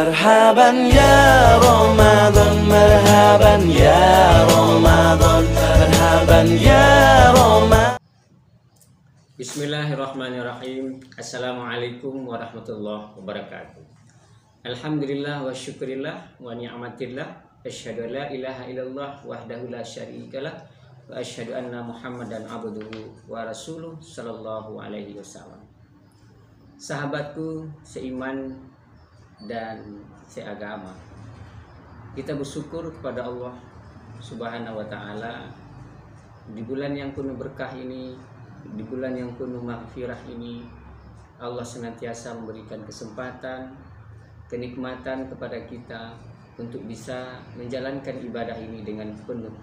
مرحبا يا رمضان مرحبا يا رمضان مرحبا يا رمضان. Bismillahirrahmanirrahim. Assalamualaikum warahmatullahi wabarakatuh. Alhamdulillah wa syukurillah wa ni'matillah. Asyhadu an la ilaha illallah wahdahu la syarikalah wa asyhadu anna Muhammadan abduhu wa rasuluh sallallahu alaihi wasallam. Sahabatku seiman dan seagama, kita bersyukur kepada Allah Subhanahu wa taala di bulan yang penuh berkah ini, di bulan yang penuh maghfirah ini. Allah senantiasa memberikan kesempatan, kenikmatan kepada kita untuk bisa menjalankan ibadah ini dengan penuh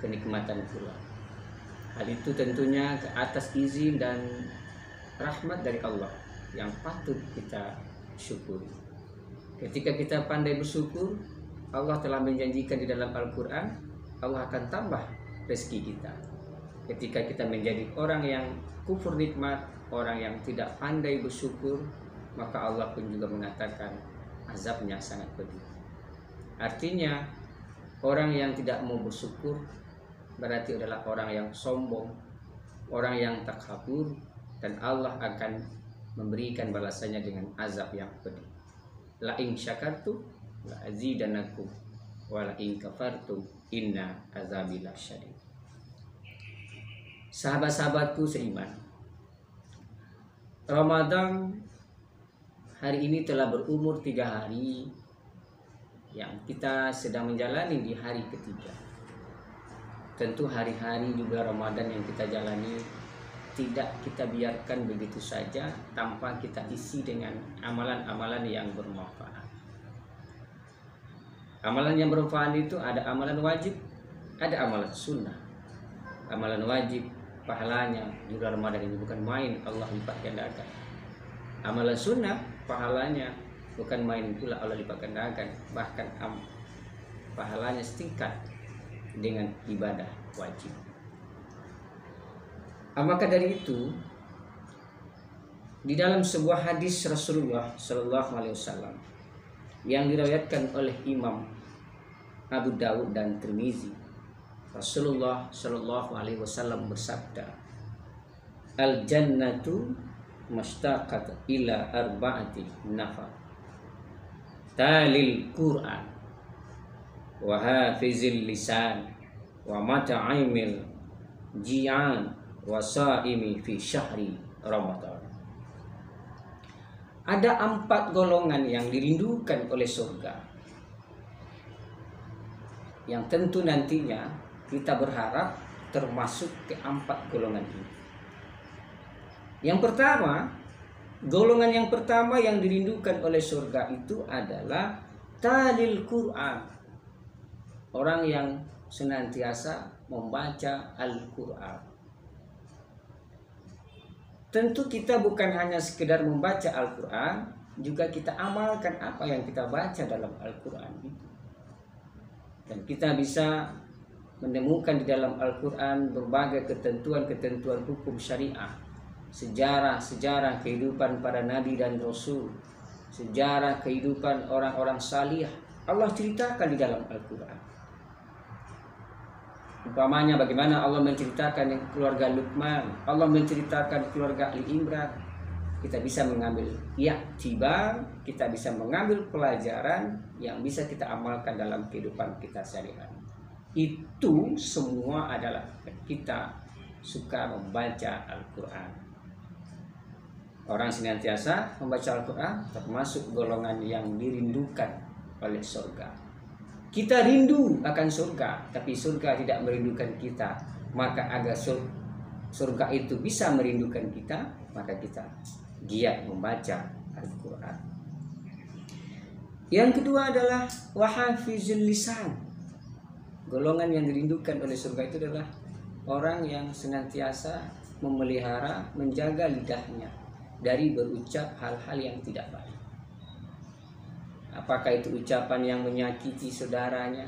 kenikmatan pula. Hal itu tentunya ke atas izin dan rahmat dari Allah yang patut kita syukuri. Ketika kita pandai bersyukur, Allah telah menjanjikan di dalam Al-Quran, Allah akan tambah rezeki kita. Ketika kita menjadi orang yang kufur nikmat, orang yang tidak pandai bersyukur, maka Allah pun juga mengatakan azabnya sangat pedih. Artinya orang yang tidak mau bersyukur berarti adalah orang yang sombong, orang yang takabur, dan Allah akan memberikan balasannya dengan azab yang pedih. La in syakartum la azidannakum wa la in kafartum inna azabi lasyadid. Sahabat-sahabatku seiman, Ramadan hari ini telah berumur 3 hari yang kita sedang menjalani di hari ketiga. Tentu hari-hari juga Ramadan yang kita jalani tidak kita biarkan begitu saja tanpa kita isi dengan amalan-amalan yang bermanfaat. Amalan yang bermanfaat itu ada amalan wajib, ada amalan sunnah. Amalan wajib pahalanya di bulan Ramadan ini bukan main, Allah lipat gandakan. Amalan sunnah pahalanya bukan main pula, Allah lipat gandakan, bahkan pahalanya setingkat dengan ibadah wajib. Maka dari itu, di dalam sebuah hadis Rasulullah Shallallahu Alaihi Wasallam yang diriwayatkan oleh Imam Abu Dawud dan Tirmizi, Rasulullah Shallallahu Alaihi Wasallam bersabda, "Al jannatu mustaqat ila arba'ati nafar, talil Quran, wa hafizil lisan, wa mata'imil ji'an, wasaimi fi syahri Ramadan." Ada 4 golongan yang dirindukan oleh surga, yang tentu nantinya kita berharap termasuk ke 4 golongan ini. Yang pertama, golongan yang pertama yang dirindukan oleh surga itu adalah talil Quran, orang yang senantiasa membaca Al-Quran. Tentu kita bukan hanya sekedar membaca Al-Quran, juga kita amalkan apa yang kita baca dalam Al-Quran itu. Dan kita bisa menemukan di dalam Al-Quran berbagai ketentuan-ketentuan hukum syariah, sejarah-sejarah kehidupan para nabi dan rasul, sejarah kehidupan orang-orang salih. Allah ceritakan di dalam Al-Quran. Umpamanya bagaimana Allah menceritakan keluarga Luqman, Allah menceritakan keluarga Ali Imran. Kita bisa mengambil i'tibar, kita bisa mengambil pelajaran yang bisa kita amalkan dalam kehidupan kita sehari-hari. Itu semua adalah kita suka membaca Al-Quran. Orang senantiasa membaca Al-Quran termasuk golongan yang dirindukan oleh surga. Kita rindu akan surga, tapi surga tidak merindukan kita. Maka agar surga itu bisa merindukan kita, maka kita giat membaca Al-Quran. Yang kedua adalah wahafizul lisan. Golongan yang dirindukan oleh surga itu adalah orang yang senantiasa memelihara, menjaga lidahnya dari berucap hal-hal yang tidak baik. Apakah itu ucapan yang menyakiti saudaranya,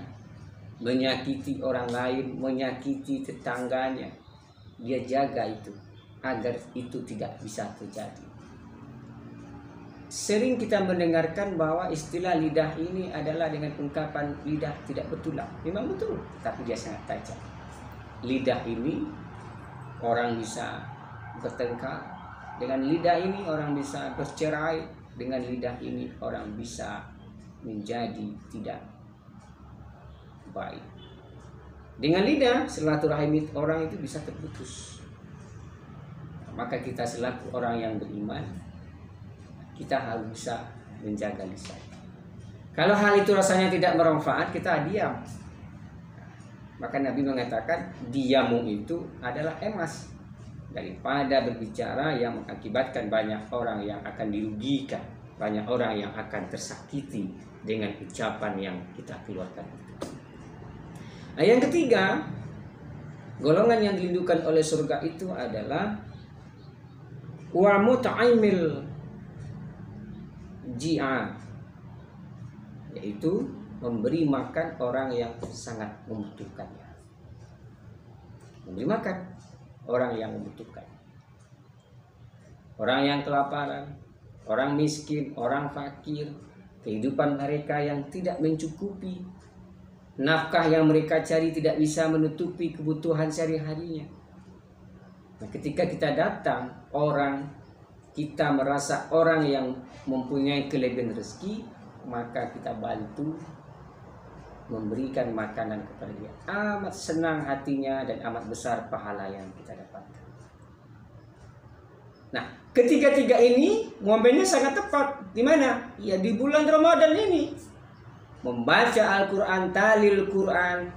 menyakiti orang lain, menyakiti tetangganya. Dia jaga itu agar itu tidak bisa terjadi. sering kita mendengarkan bahwa istilah lidah ini adalah dengan ungkapan lidah tidak bertulang. Memang betul, tapi dia sangat tajam. Lidah ini orang bisa bertengkar, dengan lidah ini orang bisa bercerai, dengan lidah ini orang bisa menjadi tidak baik. Dengan lidah silaturahim orang itu bisa terputus. Maka kita selaku orang yang beriman, kita harus bisa menjaga lisan. Kalau hal itu rasanya tidak bermanfaat, kita diam. Maka Nabi mengatakan diammu itu adalah emas daripada berbicara yang mengakibatkan banyak orang yang akan dirugikan, banyak orang yang akan tersakiti dengan ucapan yang kita keluarkan. Nah, yang ketiga, golongan yang dilindungkan oleh surga itu adalah wa mut'aimil ji'a, yaitu memberi makan orang yang sangat membutuhkannya. Memberi makan orang yang membutuhkan, orang yang kelaparan, orang miskin, orang fakir, kehidupan mereka yang tidak mencukupi, nafkah yang mereka cari tidak bisa menutupi kebutuhan sehari-harinya. Nah, ketika kita datang orang, kita merasa orang yang mempunyai kelebihan rezeki, maka kita bantu memberikan makanan kepada dia. Amat senang hatinya dan amat besar pahala yang kita dapatkan. Nah, ketiga-tiga ini momennya sangat tepat. Di mana? Ya, di bulan Ramadan ini. Membaca Al-Quran, talil Quran,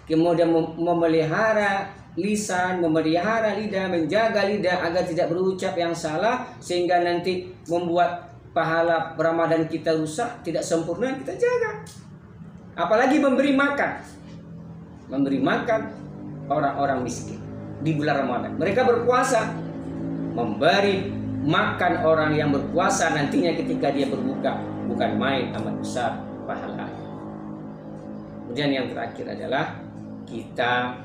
kemudian memelihara lisan, memelihara lidah, menjaga lidah agar tidak berucap yang salah, sehingga nanti membuat pahala Ramadan kita rusak, tidak sempurna, kita jaga. Apalagi memberi makan orang-orang miskin di bulan Ramadan. Mereka berpuasa, memberi makan orang yang berpuasa nantinya ketika dia berbuka, bukan main, amat besar pahala. Kemudian yang terakhir adalah kita,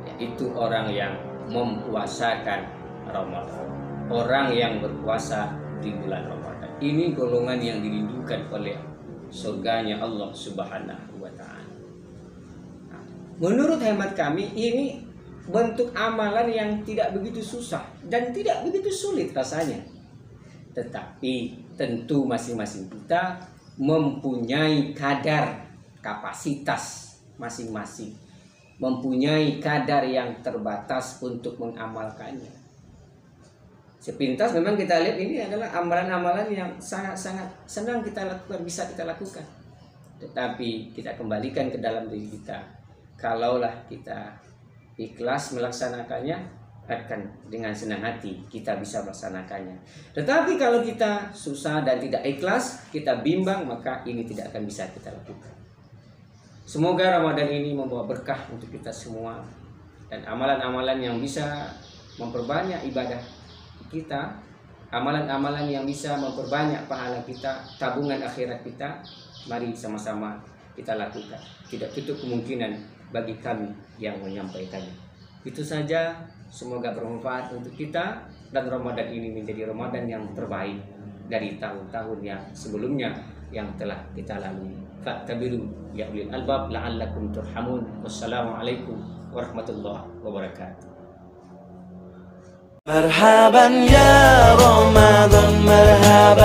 yaitu orang yang mempuasakan Ramadan, orang yang berpuasa di bulan Ramadan. Ini golongan yang dilindungkan oleh surganya Allah Subhanahu wa Ta'ala. Nah, menurut hemat kami, ini bentuk amalan yang tidak begitu susah dan tidak begitu sulit rasanya. Tetapi tentu masing-masing kita mempunyai kadar kapasitas masing-masing, mempunyai kadar yang terbatas untuk mengamalkannya. Sepintas memang kita lihat ini adalah amalan-amalan yang sangat-sangat senang kita lakukan, bisa kita lakukan. Tetapi kita kembalikan ke dalam diri kita. Kalaulah kita ikhlas melaksanakannya, akan dengan senang hati kita bisa melaksanakannya. Tetapi kalau kita susah dan tidak ikhlas, kita bimbang, maka ini tidak akan bisa kita lakukan. Semoga Ramadan ini membawa berkah untuk kita semua, dan amalan-amalan yang bisa memperbanyak ibadah kita, amalan-amalan yang bisa memperbanyak pahala kita, tabungan akhirat kita, mari sama-sama kita lakukan. Tidak tutup kemungkinan bagi kami yang menyampaikannya. Itu saja, semoga bermanfaat untuk kita, dan Ramadan ini menjadi Ramadan yang terbaik dari tahun-tahun yang sebelumnya yang telah kita lalui. Fattabiru ya ulil albab la'allakum turhamun. Wassalamualaikum warahmatullahi wabarakatuh. مرحبا يا رمضان مرحبا